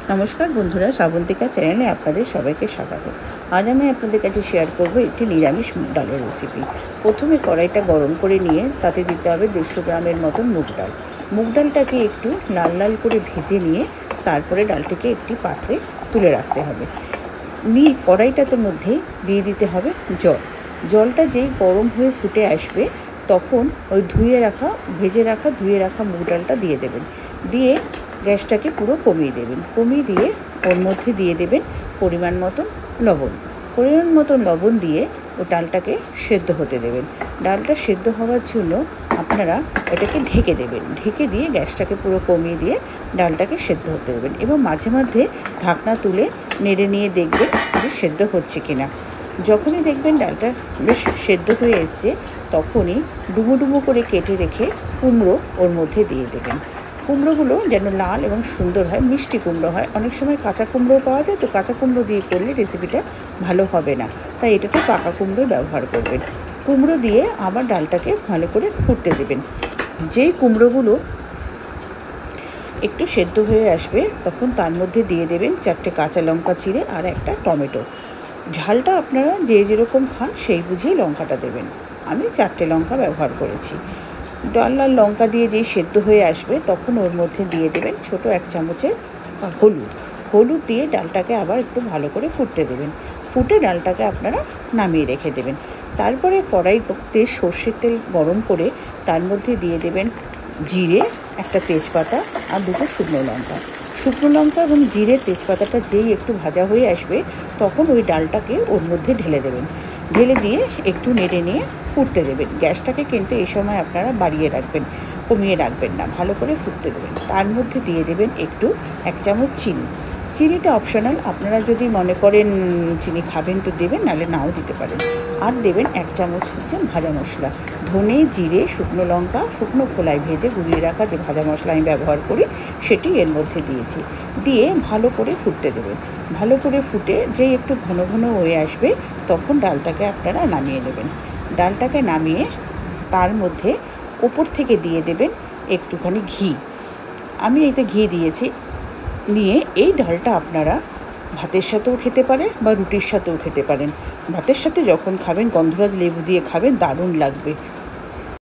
नमस्कार बंधुरा श्रावंतिका चैनले आपनादेर सबाइके स्वागत। आज आमि आपनादेर काछे शेयर करब एकटी निरामिष मुग डालेर रेसिपि। प्रथमे कड़ाईटा गरम करे निये ताते दिते होबे 150 ग्रामेर मतन मुग डाल। मुग डालटाके एकटु लाल लाल करे भेजे निये तारपरे डालटाके एकटी पात्रे तुले राखते होबे। निये कड़ाईटाते मध्ये दिये दिते होबे जल। जलटा जेई गरम हये फुटे आसबे तखन ओई भेजे राखा मुग डालटा दिये देबेन। दिये গ্যাসটাকে পুরো কমিয়ে দেবেন। কমিয়ে দিয়ে ওর মধ্যে দিয়ে দেবেন পরিমাণ মতন লবণ দিয়ে ও ডালটাকে সেদ্ধ হতে দেবেন। ডালটা সেদ্ধ হওয়ার জন্য আপনারা এটাকে ঢেকে দেবেন। ঢেকে দিয়ে গ্যাসটাকে পুরো কমিয়ে দিয়ে ডালটাকে সেদ্ধ হতে দেবেন এবং মাঝে মাঝে ঢাকনা তুলে নেড়ে নিয়ে দেখবেন যে সেদ্ধ হচ্ছে কিনা। যখনই দেখবেন ডালটা বেশ সেদ্ধ হয়ে এসছে তখনই ডুবো ডুবো করে কেটে রেখে কুমড়ো ওর মধ্যে দিয়ে দেবেন। কুমড়োগুলো যেন লাল এবং সুন্দর হয়, মিষ্টি কুমড়ো হয়। অনেক সময় কাঁচা কুমড়ো পাওয়া যায়, তো কাঁচা কুমড়ো দিয়ে করলে রেসিপিটা ভালো হবে না, তাই এটাতে পাকা কুমড়ো ব্যবহার করবেন। কুমড়ো দিয়ে আবার ডালটাকে ভালো করে ফুটতে দেবেন। যেই কুমড়োগুলো একটু সেদ্ধ হয়ে আসবে তখন তার মধ্যে দিয়ে দেবেন 4টে কাঁচা লঙ্কা চিড়ে আর একটা টমেটো। ঝালটা আপনারা যে যেরকম খান সেই বুঝেই লঙ্কাটা দেবেন। আমি 4টে লঙ্কা ব্যবহার করেছি। ডাল আর লঙ্কা দিয়ে যেই সেদ্ধ হয়ে আসবে তখন ওর মধ্যে দিয়ে দেবেন ছোট 1 চামচের হলুদ দিয়ে ডালটাকে আবার একটু ভালো করে ফুটতে দেবেন। ফুটে ডালটাকে আপনারা নামিয়ে রেখে দেবেন। তারপরে কড়াইতে সর্ষের তেল গরম করে তার মধ্যে দিয়ে দেবেন জিরে, একটা তেজপাতা আর 2টো শুকনো লঙ্কা এবং জিরে তেজপাতাটা যেই একটু ভাজা হয়ে আসবে তখন ওই ডালটাকে ওর মধ্যে ঢেলে দেবেন। ঢেলে দিয়ে একটু নেড়ে নিয়ে ফুটতে দেবেন। গ্যাসটাকে কিন্তু এই সময় আপনারা বাড়িয়ে রাখবেন, কমিয়ে রাখবেন না, ভালো করে ফুটতে দেবেন। তার মধ্যে দিয়ে দেবেন একটু 1 চামচ চিনি। চিনিটা অপশনাল, আপনারা যদি মনে করেন চিনি খাবেন তো দেবেন, নাহলে নাও দিতে পারেন। আর দেবেন 1 চামচ হচ্ছে ভাজা মশলা, ধনে, জিরে, শুকনো লঙ্কা, শুকনো খোলায় ভেজে গুঁড়িয়ে রাখা যে ভাজা মশলা আমি ব্যবহার করি সেটি এর মধ্যে দিয়েছি। দিয়ে ভালো করে ফুটতে দেবেন। ভালো করে ফুটে যেই একটু ঘন ঘন হয়ে আসবে তখন ডালটাকে আপনারা নামিয়ে দেবেন। ডালটাকে নামিয়ে তার মধ্যে উপর থেকে দিয়ে দেবেন একটুখানি ঘি। আমি এতে ঘি দিয়েছি। নিয়ে এই ডালটা আপনারা ভাতের সাথেও খেতে পারেন বা রুটির সাথেও খেতে পারেন। ভাতের সাথে যখন খাবেন গন্ধরাজ লেবু দিয়ে খাবেন, দারুণ লাগবে।